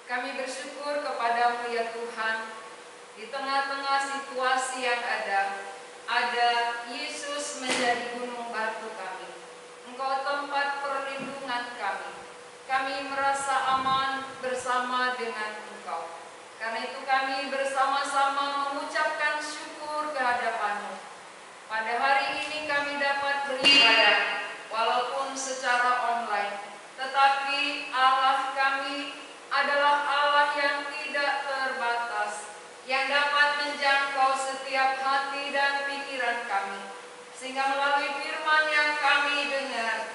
Kami bersyukur kepada-Mu ya Tuhan, di tengah-tengah situasi yang ada Yesus menjadi gunung batu kami. Engkau tempat perlindungan kami. Kami merasa aman bersama dengan Engkau. Karena itu kami bersama-sama mengucapkan syukur kehadapan-Mu. Pada hari ini kami dapat beribadah, walaupun secara online. Tetapi Allah kami adalah Allah yang tidak terbatas, yang dapat menjangkau setiap hati dan pikiran kami. Sehingga melalui firman yang kami dengar,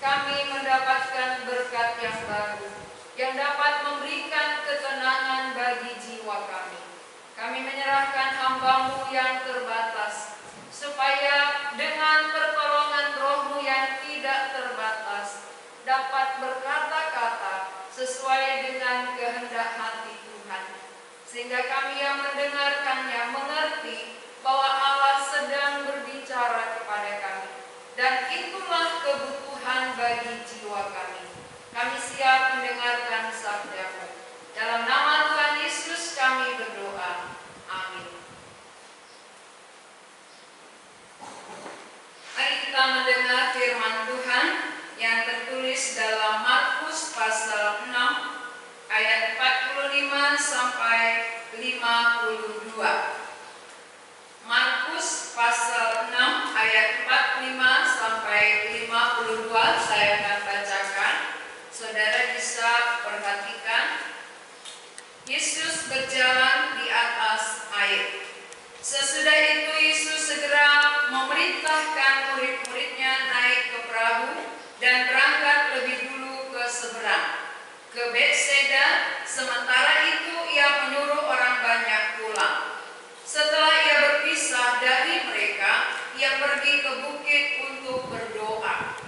kami mendapatkan berkat yang baru, yang dapat memberikan ketenangan bagi jiwa kami. Kami menyerahkan hamba-Mu yang terbatas, supaya dengan pertolongan Roh-Mu yang tidak terbatas, dapat berkata-kata sesuai dengan kehendak hati Tuhan. Sehingga kami yang mendengarkannya mengerti bahwa Allah sedang berbicara kepada kami. Dan itulah kebutuhan bagi jiwa kami. Kami siap mendengarkan sabda-Mu. Dalam nama Tuhan Yesus kami berdoa. Amin. Mari kita mendengar firman Tuhan yang tertulis dalam Markus pasal 6 ayat 45 sampai 52. Markus pasal 6 ayat 45 sampai 52 saya akan bacakan. Saudara bisa perhatikan. Yesus berjalan di atas air. Sesudah itu Yesus segera memerintahkan murid-muridnya naik ke perahu dan berangkat lebih dulu ke seberang, ke Betseda. Sementara itu ia menyuruh orang banyak pulang. Setelah ia berpisah dari mereka, ia pergi ke bukit untuk berdoa.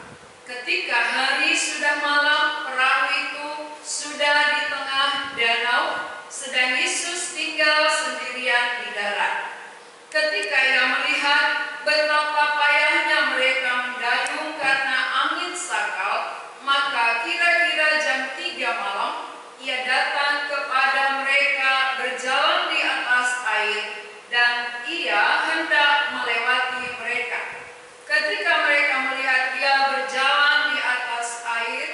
Ketika hari sudah malam, perahu itu sudah di tengah danau, sedang Yesus tinggal sendirian di darat. Ketika ia melihat betapa payahnya mereka mendayung karena angin sakal, maka kira-kira jam 3 malam, ia datang kepada mereka berjalan di atas air, dan ia hendak melewati mereka. Ketika mereka melihat dia berjalan di atas air,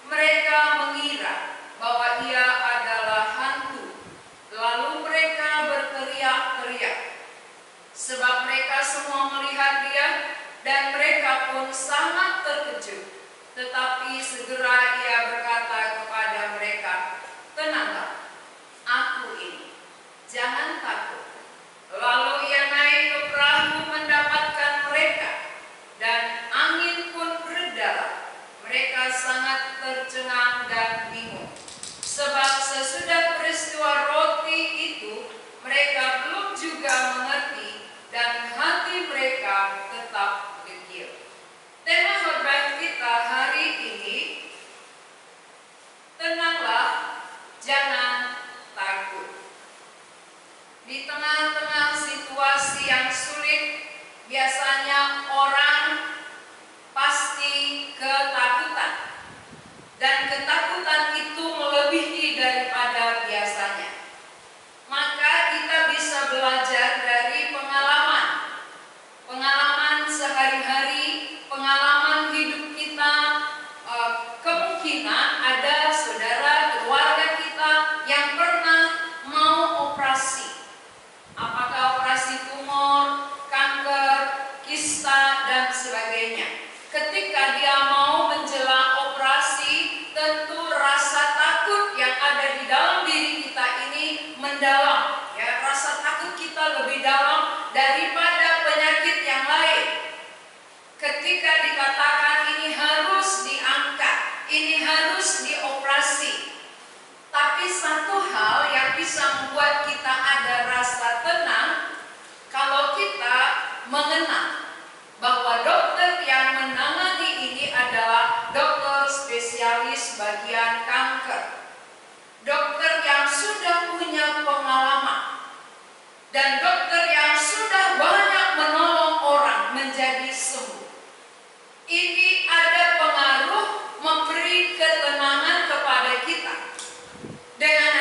mereka mengira bahwa ia adalah hantu. Lalu mereka berteriak-teriak, sebab mereka semua melihat dia, dan mereka pun sangat terkejut. Tetapi segera ia berkata kepada mereka, "Tenanglah, aku ini, jangan takut." Lalu ia naik ke perahu mendapatkan mereka, dan angin pun bereda. Mereka sangat tercengang dan bingung, sebab sesudah peristiwa roti itu mereka belum juga mengerti, dan hati mereka tetap degil. Tema khotbah kita hari ini, tenanglah, jangan takut. Di tengah-tengah situasi yang sulit, biasanya orang pasti ketakutan. Dan ketakutan itu melebihi daripada biasanya. Maka kita bisa belajar dari pengalaman sehari-hari, pengalaman hidup kita. Kemungkinan ada saudara keluarga kita yang pernah mau operasi. Apakah operasi tumor, kanker, kista, dan sebagainya. Ketika dia mau menjelang operasi, tentu rasa takut yang ada di dalam diri kita ini mendalam. Ya, rasa takut kita lebih dalam daripada penyakit yang lain. Ketika dikatakan ini harus diangkat, ini harus dioperasi. Tapi satu hal yang bisa membuat kita ada rasa tenang, kalau kita mengenal bahwa dokter yang menangani ini adalah dokter spesialis bagian kanker. Dokter yang sudah punya pengalaman. Dan dokter yang sudah banyak menolong orang menjadi sembuh. Ini ada pengaruh memberi ketenangan kepada kita. Dengan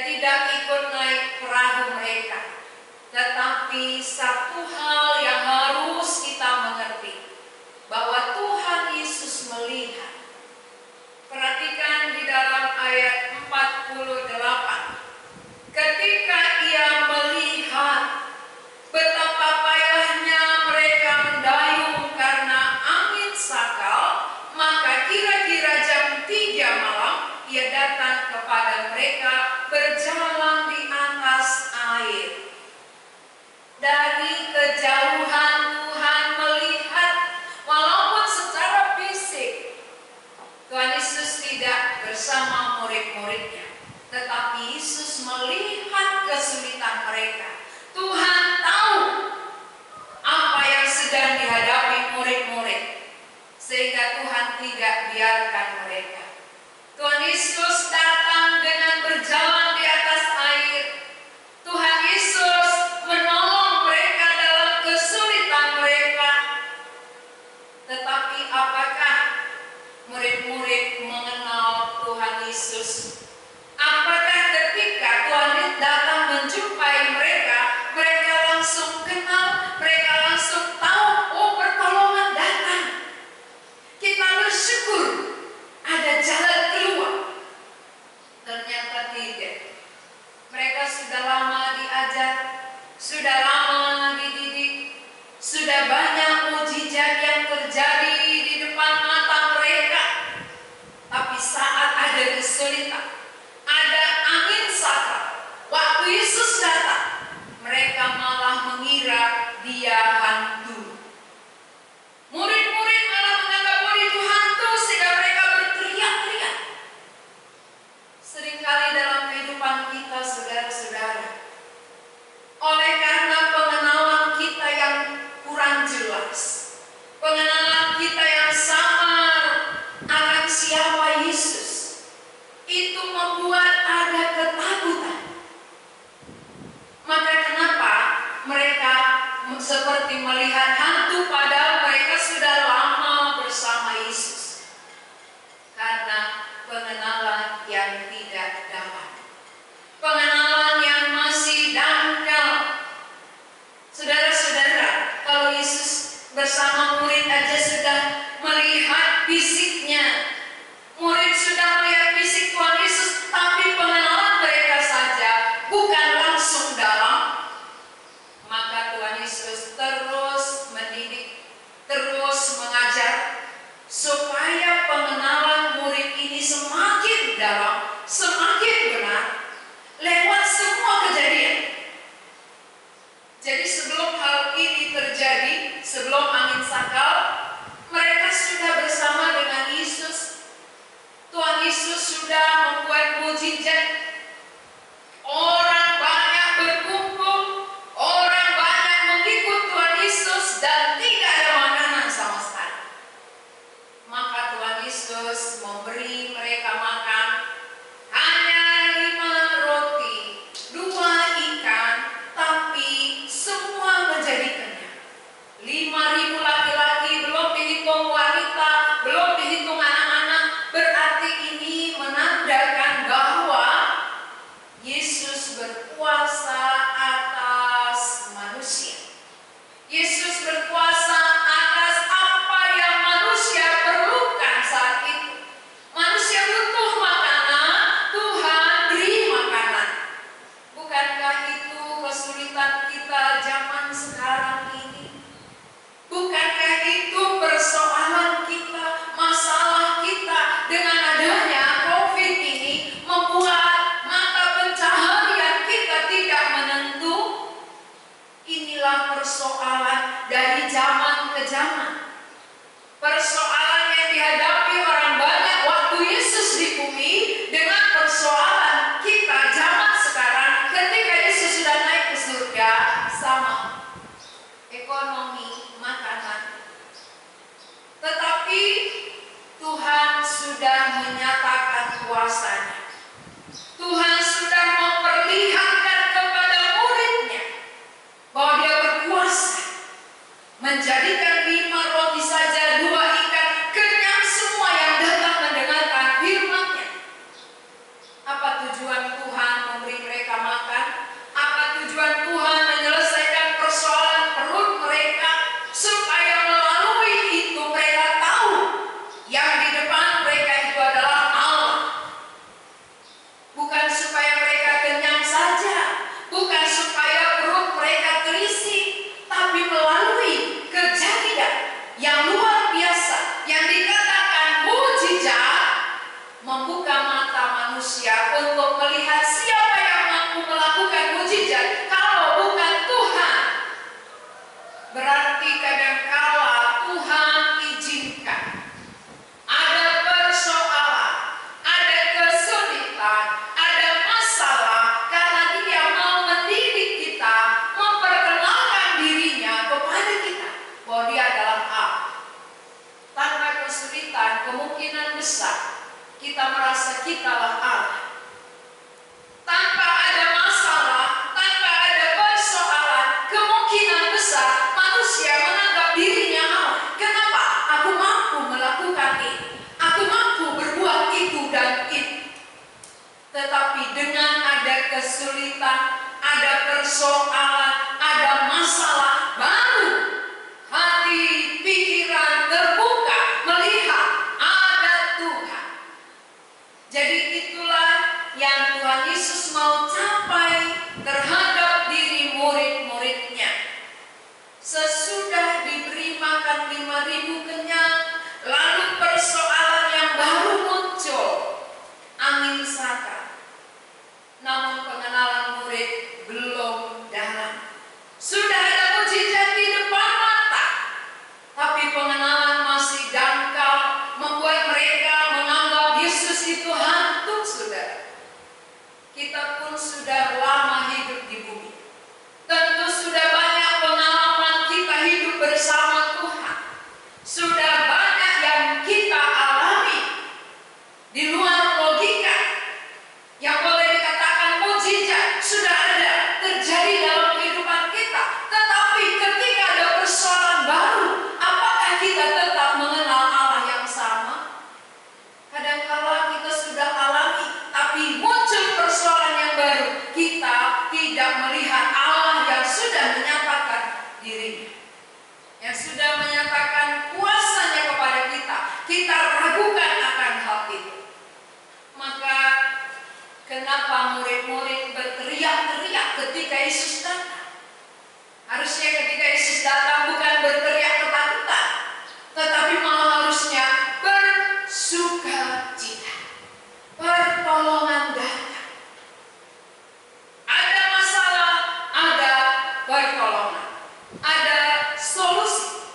tidak ikut naik perahu mereka. Tetapi satu hal yang harus kita mengerti, bahwa Tuhan Yesus melihat. Perhatikan di dalam ayat 48. Ketika ia melihat betapa payahnya mereka mendayung karena angin sakal, maka kira-kira jam 3 malam ia datang kepada mereka berjalan di atas air. Dari kejauhan Tuhan melihat, walaupun secara fisik Tuhan Yesus tidak bersama murid-muridnya, tetapi Yesus melihat kesulitan mereka. Tuhan tahu apa yang sedang dihadapi murid-murid, sehingga Tuhan tidak biarkan mereka. Tuhan Yesus datang dengan berjalan di atas air. Tuhan Yesus menolong mereka dalam kesulitan mereka. Tetapi apakah murid-murid mengenal Tuhan Yesus? Apakah ketika Tuhan datang menjumpai mereka, mereka langsung kenal, mereka langsung tahu, oh pertolongan datang. Kita bersyukur ada jalan keluar. kesulitan, ada persoalan, ada masalah, baru hati pikiran terbuka melihat ada Tuhan. Jadi itulah yang Tuhan Yesus mau capai terhadap diri murid-muridnya. Sesudah diberi makan 5.000 kenyang, lalu persoalan yang baru muncul, angin selatan. Namun pengenalan murid belum dalam. Sudah ada mujizat di depan mata, tapi pengenalan masih dangkal, membuat mereka menganggap Yesus itu hantu, saudara. Kita pun sudah lama hidup di bumi. Tentu sudah banyak pengalaman kita hidup bersama Tuhan. Sudah banyak yang kita alami di luar logika. Yang boleh dikatakan mujizat sudah ada terjadi dalam kehidupan kita. Tetapi ketika ada persoalan baru, apakah kita tetap mengenal Allah yang sama? Kadang-kala kita sudah alami, tapi muncul persoalan yang baru, kita tidak melihat Allah yang sudah menyatakan dirinya, yang sudah menyatakan kuasanya kepada kita. Kita ragukan akan hal itu. Maka kenapa murid-murid berteriak-teriak ketika Yesus datang? Harusnya ketika Yesus datang bukan berteriak ketakutan, tetapi malah harusnya bersukacita. Pertolongan datang. Ada masalah, ada pertolongan, ada solusi.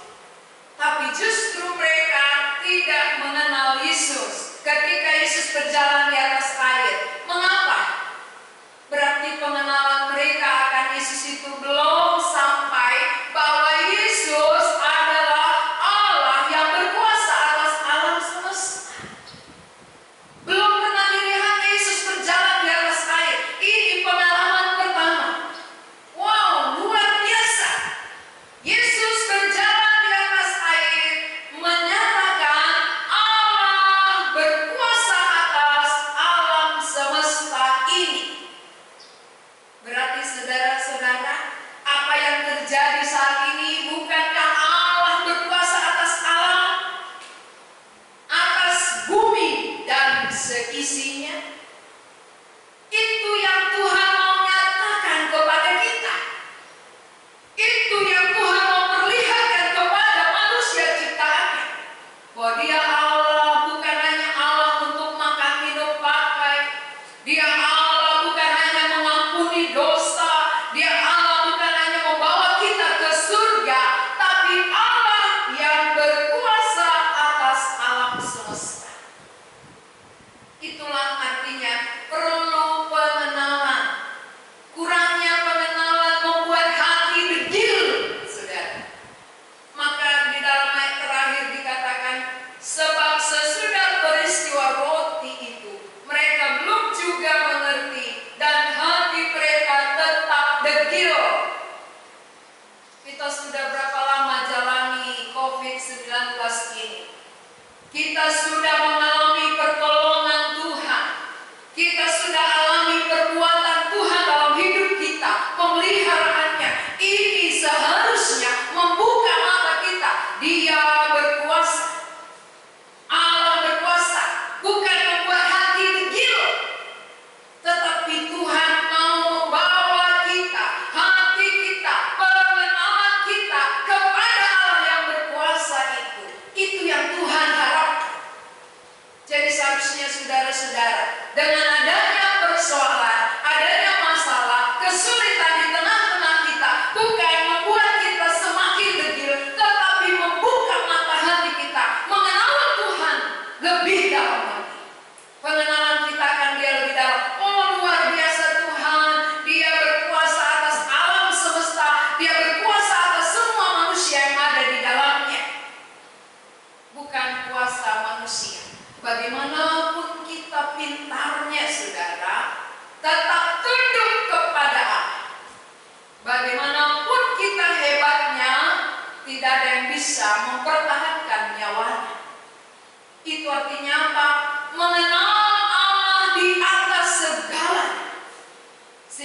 Tapi justru mereka tidak mengenal Yesus ketika Yesus berjalan di atas air. Mengapa? Berarti pengenalan mereka akan Yesus itu belum sampai, bahwa Yesus adalah Allah yang berkuasa atas alam semesta. Belum pernah dilihat Yesus berjalan di atas air. Ini pengalaman pertama. Wow, luar biasa. Yesus berjalan di atas air, menyatakan Allah berkuasa atas alam semesta ini. Berarti saudara-saudara,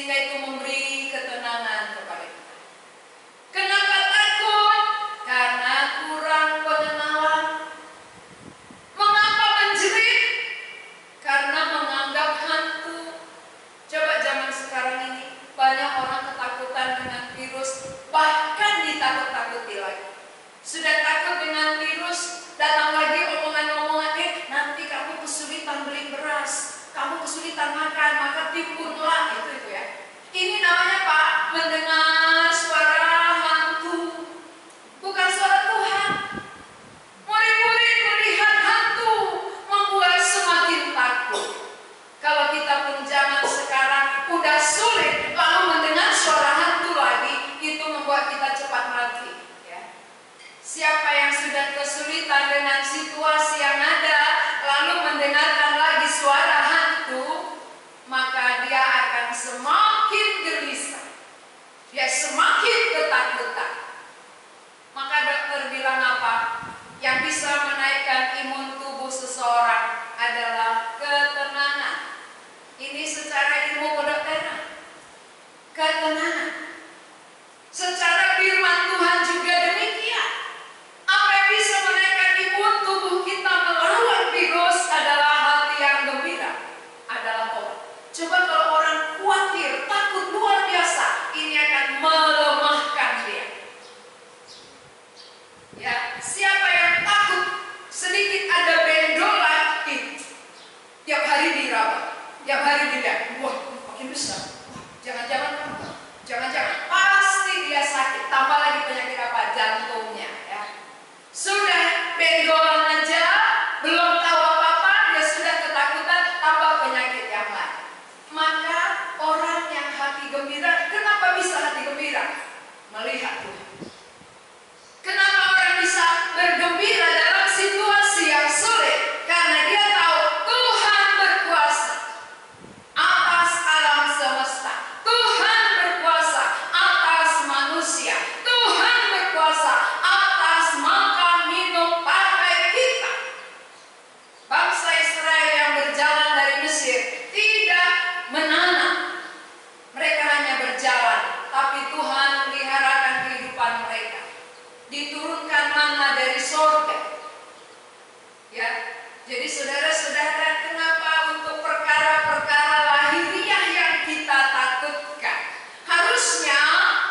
sehingga itu memberi ketenangan kepada kita. Kenapa takut? Karena kurang pengenalan. Mengapa menjerit? Karena menganggap hantu. Coba zaman sekarang ini banyak orang ketakutan dengan virus, bahkan ditakut-takuti lagi. Sudah takut dengan virus, datang lagi omongan-omongan, nanti kamu kesulitan beli beras, kamu kesulitan makan, maka timpunlah, itu ya. Ini namanya Pak, mendengar suara hantu, bukan suara Tuhan. Murid-murid melihat hantu membuat semakin takut. Kalau kita pun zaman sekarang udah sulit, lalu mendengar suara hantu lagi, itu membuat kita cepat mati. Ya. Siapa yang sudah kesulitan dengan situasi yang ada, lalu mendengarkan lagi suara hantu, maka dia akan semakin gelisah. Dia semakin ketakutan. Maka dokter bilang apa? Yang bisa menaikkan imun tubuh seseorang adalah ketenangan. Ini secara ilmu kedokteran. Ketenangan. Secara firman Tuhan juga demikian. Apa yang bisa menaikkan imun tubuh kita melawan virus adalah hati yang gembira, adalah obat. Coba kalau orang khawatir, takut luar biasa, ini akan melemahkan dia. Ya, siapa yang takut sedikit ada bendolan, tiap hari diraba, tiap hari dilihat, wah makin besar, jangan-jangan pasti dia sakit, tambah lagi penyakit apa? Jantungnya. Ya. Sudah bendolan aja, belum tahu apa-apa, dia sudah ketakutan, tambah penyakit yang lain. Maka orang yang hati gembira, kenapa bisa hati gembira? Melihat Tuhan. Kenapa orang bisa bergembira dalam situasi yang sulit? Karena dia tahu Tuhan berkuasa atas alam semesta. Tuhan berkuasa atas manusia. Tuhan berkuasa atas makan, minum, pakai kita. Bangsa Israel yang berjalan dari Mesir tidak menanam. Mereka hanya berjalan, tapi Tuhan meliharakan kehidupan mereka. Diturunkan manna dari sorga. Ya, jadi saudara-saudara, kenapa untuk perkara-perkara lahiriah yang kita takutkan, harusnya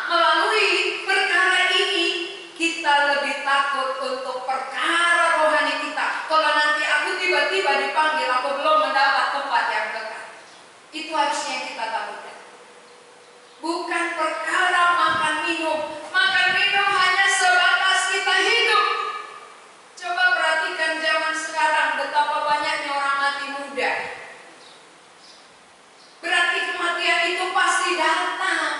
melalui perkara ini kita lebih takut untuk perkara rohani kita. Kalau nanti aku tiba-tiba dipanggil, aku belum mendapat tempat yang kekal, itu harusnya yang kita takutkan. Bukan perkara makan minum. Makan minum hanya sebatas kita hidup. Coba perhatikan zaman sekarang betapa banyaknya orang mati muda. Berarti kematian itu pasti datang.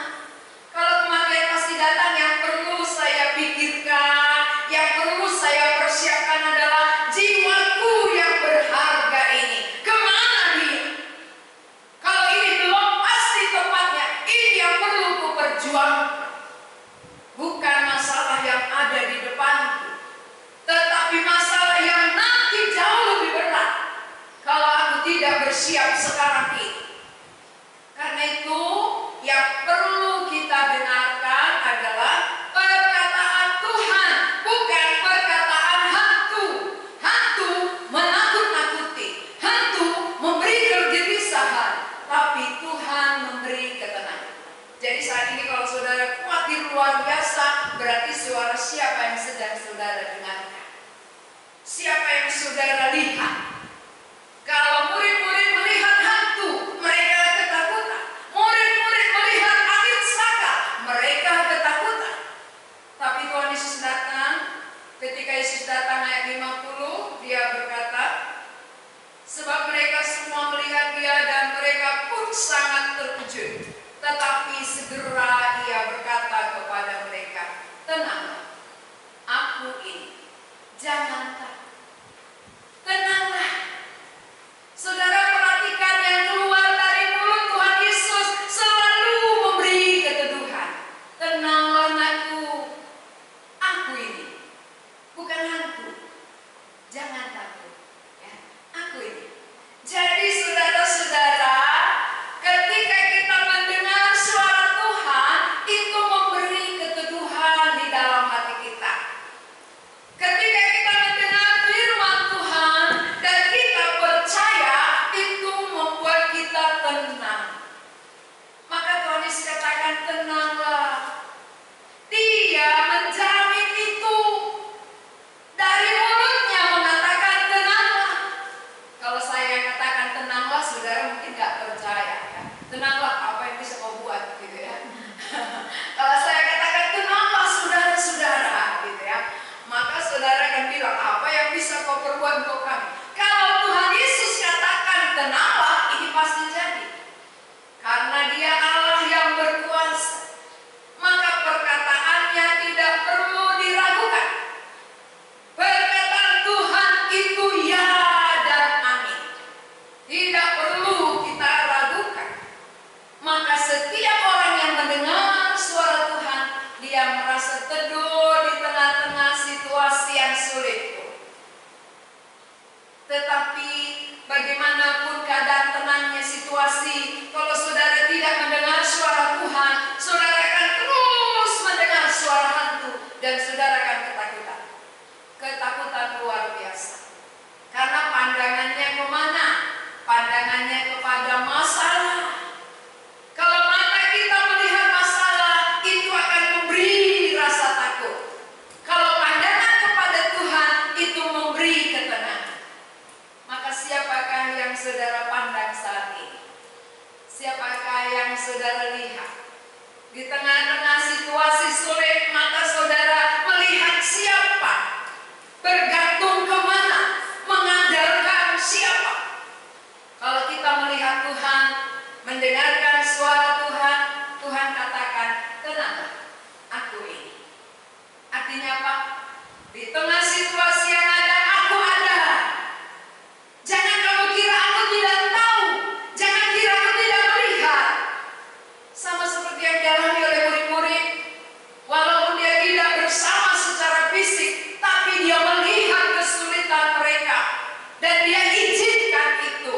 Kalau kematian pasti datang, yang perlu saya pikirkan, yang perlu saya persiapkan adalah jiwaku yang berharga ini. Kemana dia? Kalau ini belum pasti tempatnya, ini yang perlu kuperjuangkan. Bukan masalah yang ada di depanku, tetapi masalah yang nanti jauh lebih berat kalau aku tidak bersiap sekarang ini. Karena itu yang perlu kita dengarkan adalah perkataan Tuhan, bukan perkataan hantu. Hantu menakut-nakuti, hantu memberi kegelisahan, tapi Tuhan memberi ketenangan. Jadi saat ini kalau saudara khawatir luar biasa, berarti suara siapa yang sedang saudara dengarkan? Siapa yang saudara lihat? Kalau murid-murid melihat hantu, mereka ketakutan. Murid-murid melihat angin saka, mereka ketakutan. Tapi Tuhan Yesus datang, ketika Yesus datang ayat 50, dia berkata, sebab mereka semua melihat dia dan mereka pun sangat terkejut. Tetapi segera ia berkata kepada mereka, tenanglah, aku ini, jangan takut. Tenang. lihat. Di tengah-tengah situasi sulit, maka saudara melihat siapa, bergantung kemana, mengandalkan siapa. Kalau kita melihat Tuhan, mendengarkan suara Tuhan, Tuhan katakan, tenanglah, aku ini. Artinya apa? Di tengah situasi yang ada, aku ada. Jangan kamu kira aku tidak tahu. Jangan kira aku tidak melihat. Sama seperti yang dialami oleh murid-murid. Walaupun dia tidak bersama secara fisik, tapi dia melihat kesulitan mereka. Dan dia izinkan itu.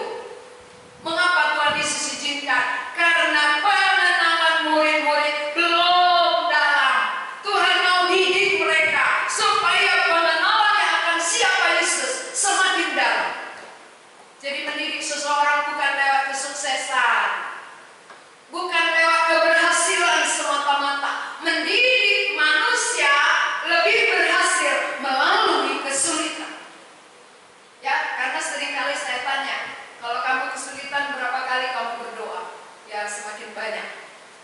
Mengapa Tuhan Yesus izinkan? Karena pengenalan murid-murid belum dalam. Tuhan mau didik mereka supaya pengenalannya akan siapa Yesus semakin dalam. Jadi mendidik seseorang bukan lewat kesuksesan, bukan lewat keberhasilan semata-mata. Mendidik manusia lebih berhasil melalui kesulitan. Ya, karena seringkali saya tanya, kalau kamu kesulitan berapa kali kamu berdoa? Ya semakin banyak.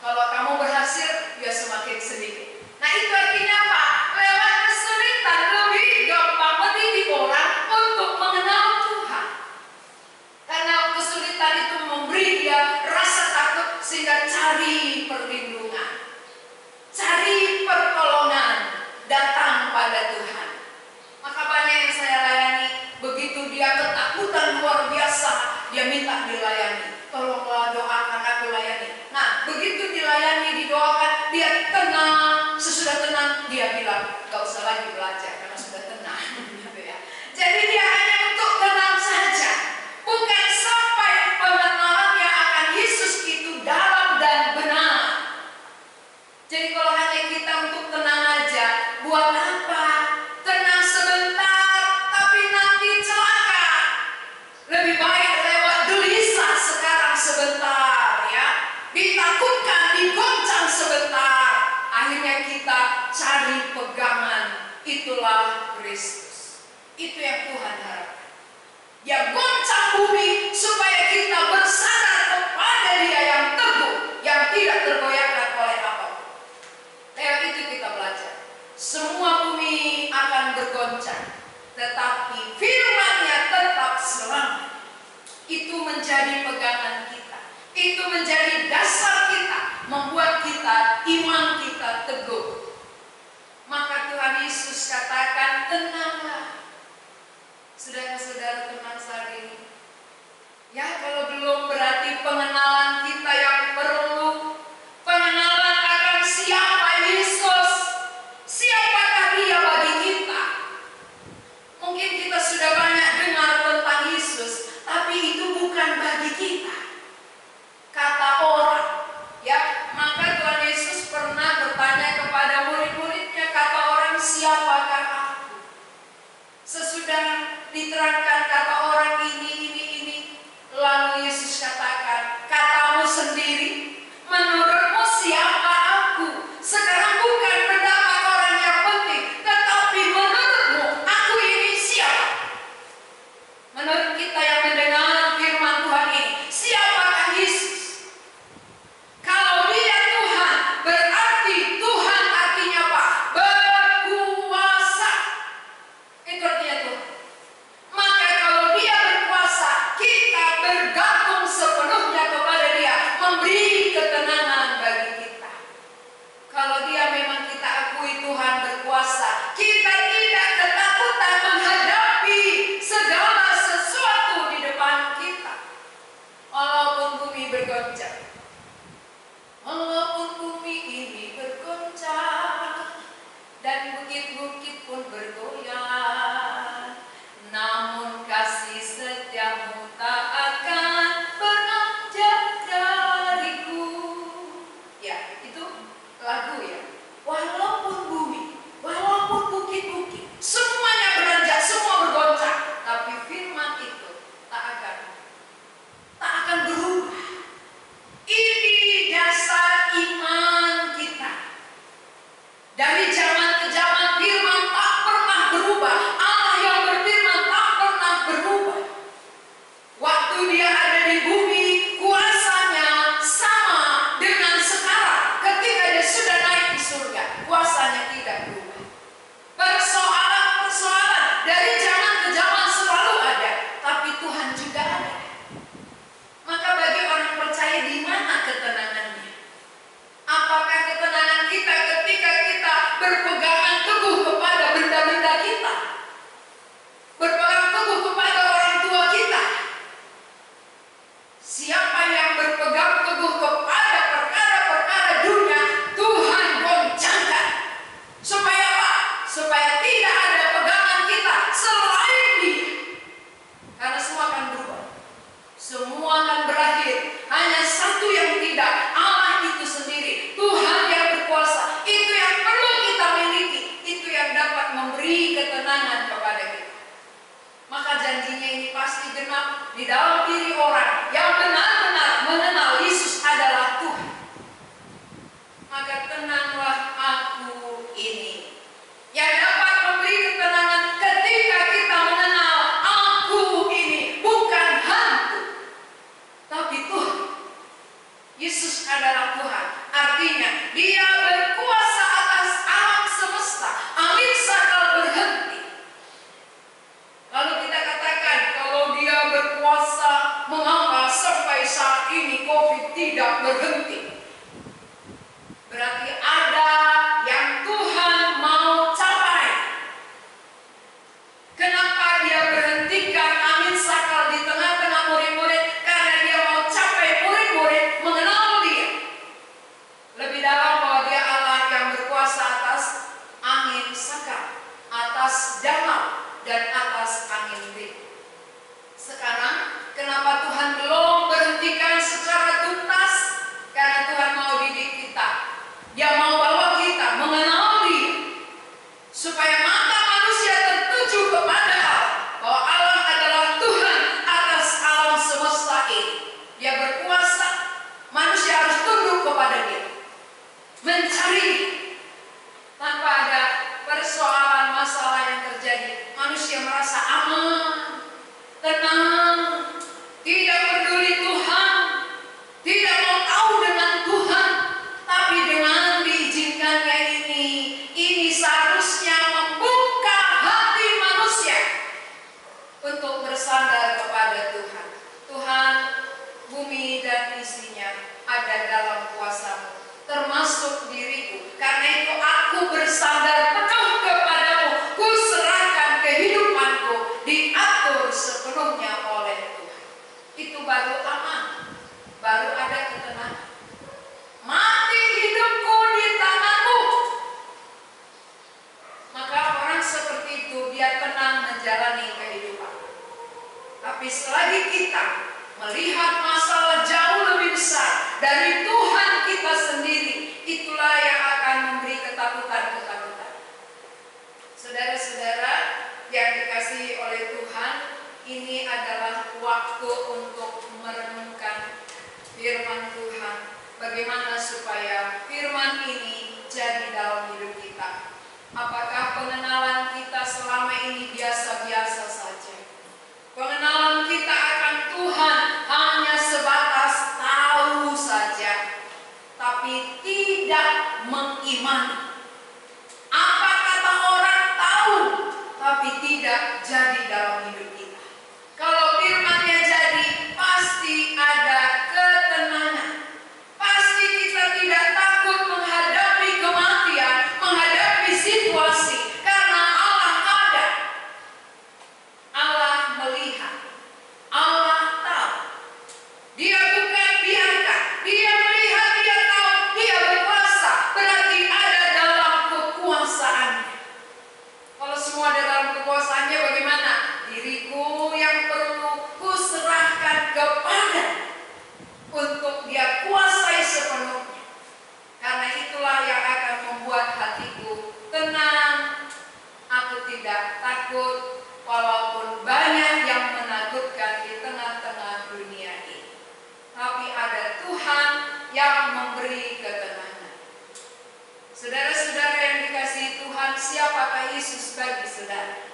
Kalau kamu berhasil, ya semakin sedikit. Nah itu artinya apa? Lewat kesulitan lebih gampang mendidik orang untuk mengenal Tuhan. Karena kesulitan itu memberi dia rasa takut sehingga cari perlindungan, cari pertolongan, datang pada Tuhan. Maka banyak yang saya layani, begitu dia ketakutan luar biasa, dia minta dilayani. Tolonglah doakan aku layani. Nah, begitu dilayani, didoakan, dia tenang. Sesudah tenang, dia bilang, gak usah lagi belajar karena sudah tenang. Gitu ya. Jadi dia hanya untuk tenang saja, bukan sampai pengenalannya akan Yesus itu dalam dan benar. Jadi kalau hanya kita untuk tenang aja, buat apa? Tenang sebentar, tapi nanti celaka. Lebih baik lewat gelisah sekarang sebentar, ya. Ditakutkan, digoncang sebentar. Akhirnya kita cari pegangan. Itulah Kristus. Itu yang Tuhan harapkan. Yang goncang bumi supaya kita bersandar kepada Dia yang teguh, yang tidak tergoyahkan oleh apapun. Lewat itu kita belajar. Semua bumi akan bergoncang, tetapi firman-Nya tetap selamat. Itu menjadi pegangan kita. Itu menjadi dasar kita, membuat kita, iman kita teguh. Maka Tuhan Yesus katakan, tenanglah. Saudara-saudara tenang saat ini. Ya, kalau belum berada Dia berkuasa atas alam semesta. Angin sakal berhenti. Lalu kita katakan, kalau dia berkuasa, mengapa sampai saat ini COVID tidak berhenti? Berarti ada yang Tuhan mau capai. Kenapa dia berhentikan angin sakal di tengah-tengah murid-murid? Karena dia mau capai murid-murid mengenal dia lebih dalam, bahwa dia Allah yang berkuasa atas angin sakal, atas danau, dan atas angin timur. Sekarang kenapa Tuhan belum berhentikan secara tuntas? Karena Tuhan mau didik kita. Dia mau bawa kita mengenal Dia, supaya mata manusia tertuju kepada Allah, bahwa Allah adalah Tuhan atas alam semesta ini. Dia berkuasa, manusia harus tunduk kepada Dia, mencari Dia. Tanpa ada persoalan masalah yang terjadi, manusia merasa aman, tenang, tidak peduli Tuhan, tidak mau tahu dengan Tuhan. Tapi dengan diizinkannya ini seharusnya membuka hati manusia untuk bersandar kepada Tuhan. Tuhan, bumi dan isinya ada dalam kuasa-Mu, termasuk diriku. Karena itu aku bersandar penuh kepadamu. Ku serahkan kehidupanku, diatur sepenuhnya oleh Tuhan. Itu baru aman, baru ada ketenangan. Mati hidupku di tangan-Mu. Maka orang seperti itu dia tenang menjalani kehidupan. Tapi selagi kita melihat masalah jauh lebih besar dari Tuhan kita sendiri, itulah yang akan memberi ketakutan-ketakutan. Saudara-saudara yang dikasihi oleh Tuhan, ini adalah waktu untuk merenungkan firman Tuhan. Bagaimana supaya firman ini jadi dalam hidup kita? Apakah pengenalan kita selama ini biasa-biasa saja? Pengenalan kita akan Tuhan hanya sebatas tahu saja, tapi tidak mengimani. Apa kata orang tahu, tapi tidak jadi dalam hidup kita. Kalau firman-Nya jadi, pasti ada ketenangan. Pasti kita tidak takut menghadapi kematian, menghadapi situasi, karena Allah ada. Allah melihat, Allah tahu. Dia bukan biarkan, Dia melihat, Dia tahu, Dia berkuasa. Berarti ada dalam kekuasaannya. Kalau semua ada dalam kekuasaannya, bagaimana? Diriku yang perlu kuserahkan kepada untuk Dia kuasai sepenuhnya. Karena itulah yang akan membuat hatiku tenang. Aku tidak takut walaupun banyak yang menakutkan di tengah-tengah dunia ini. Tapi ada Tuhan yang memberi ketenangan. Saudara-saudara yang dikasihi Tuhan, siapakah Yesus bagi saudara?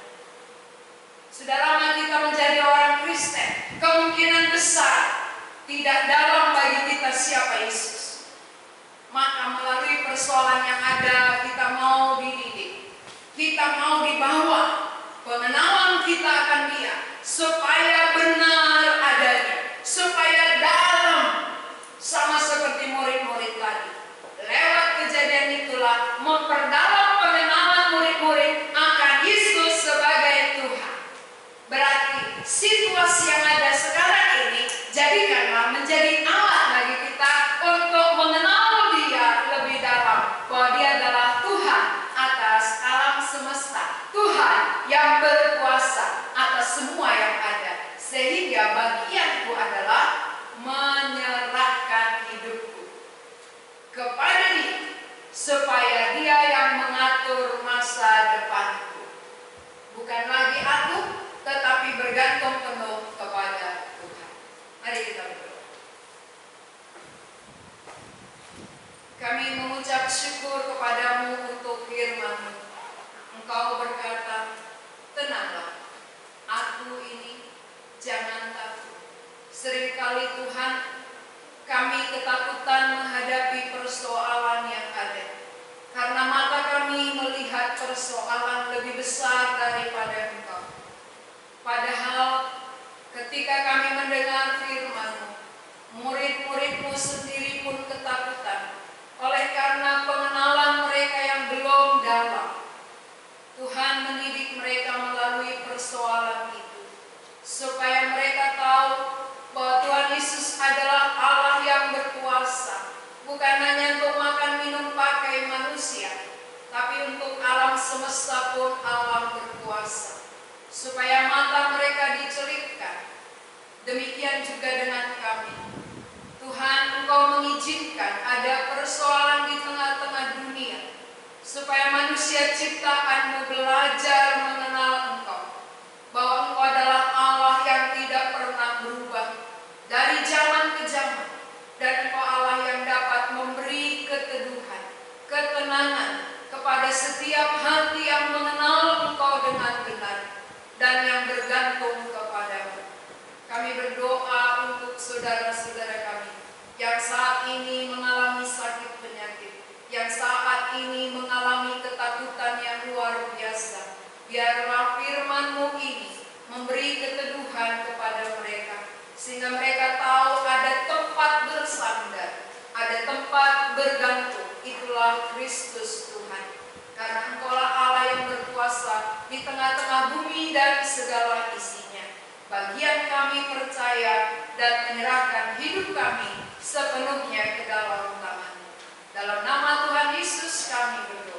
Sudah lama kita menjadi orang Kristen, kemungkinan besar tidak dalam bagi kita siapa Yesus. Maka melalui persoalan yang ada, kita mau dididik, kita mau dibawa pengenalan kita akan Dia, supaya benar adanya, supaya dalam, sama seperti murid-murid tadi. Lewat kejadian itulah memperdalam pengenalan murid-murid akan Yesus sebagai Tuhan. Berarti situasi yang ada sekarang ini jadikanlah menjadi alat bagi kita untuk mengenal Dia lebih dalam, bahwa Dia adalah Tuhan atas alam semesta, Tuhan yang berkuasa atas semua yang ada. Sehingga bagianku adalah menyerahkan hidupku kepada Dia, supaya Dia yang mengatur masa depanku. Bukan lagi aku, tetapi bergantung penuh kepada Tuhan. Mari kita berdoa. Kami mengucap syukur kepadamu untuk firman-Mu. Engkau berkata, tenanglah, aku ini, jangan takut. Seringkali Tuhan, kami ketakutan menghadapi persoalan yang semesta pun Allah berkuasa, supaya mata mereka dicelupkan. Demikian juga dengan kami. Tuhan, Engkau mengizinkan ada persoalan di tengah-tengah dunia, supaya manusia ciptaan-Mu belajar mengenal Engkau, bahwa Engkau adalah Allah yang tidak pernah berubah dari zaman ke zaman, dan Engkau Allah yang dapat memberi keteduhan, ketenangan kepada setiap hati yang mengenal Engkau dengan benar dan yang bergantung kepadamu. Kami berdoa untuk saudara-saudara kami yang saat ini mengalami sakit penyakit, yang saat ini mengalami ketakutan yang luar biasa. Biarlah firman-Mu ini memberi keteduhan kepada mereka, sehingga mereka tahu ada tempat bersandar, ada tempat bergantung. Itulah Kristus Tuhan. Karena Engkaulah Allah yang berkuasa di tengah-tengah bumi dan segala isinya. Bagian kami percaya dan menyerahkan hidup kami sepenuhnya ke dalam tangan-Mu. Dalam nama Tuhan Yesus kami berdoa.